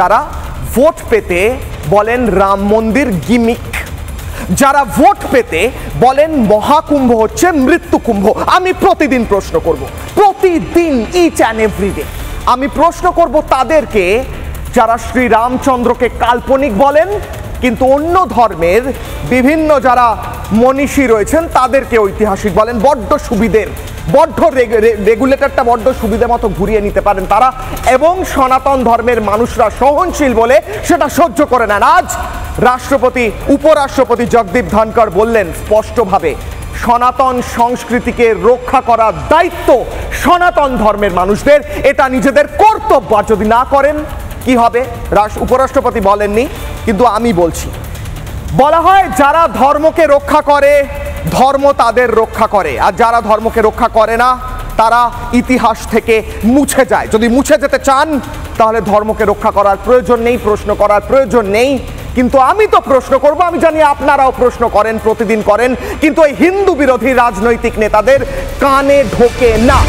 যারা ভোট পেতে বলেন রাম মন্দির গিমিক, যারা ভোট পেতে বলেন মহাকুম্ভ হচ্ছে মৃত্যু কুম্ভ। আমি প্রতিদিন প্রশ্ন করব, প্রতিদিন, ইচ অ্যান্ড এভরিডে আমি প্রশ্ন করব তাদেরকে যারা শ্রীরামচন্দ্রকে কাল্পনিক বলেন, কিন্তু অন্য ধর্মের বিভিন্ন যারা মনীষী রয়েছেন তাদেরকে ঐতিহাসিক বলেন। বড্ড সুবিধের, বড্ড রেগুলেটরটা বড্ড সুবিধে মতো ঘুরিয়ে নিতে পারেন তারা, এবং সনাতন ধর্মের মানুষরা সহনশীল বলে সেটা সহ্য করে নেন। আজ রাষ্ট্রপতি, উপরাষ্ট্রপতি জগদীপ ধনকর বললেন স্পষ্টভাবে, সনাতন সংস্কৃতিকে রক্ষা করার দায়িত্ব সনাতন ধর্মের মানুষদের, এটা নিজেদের কর্তব্য। আর যদি না করেন কি হবে? উপরাষ্ট্রপতি বলেননি, কিন্তু আমি বলছি। বলা হয় যারা ধর্মকে রক্ষা করে ধর্ম তাদের রক্ষা করে, আর যারা ধর্মকে রক্ষা করে না তারা ইতিহাস থেকে মুছে যায়। যদি মুছে যেতে চান তাহলে ধর্মকে রক্ষা করার প্রয়োজন নেই, প্রশ্ন করার প্রয়োজন নেই। কিন্তু আমি তো প্রশ্ন করব, আমি জানি আপনারাও প্রশ্ন করেন, প্রতিদিন করেন, কিন্তু এই হিন্দু বিরোধী রাজনৈতিক নেতাদের কানে ঢোকে না।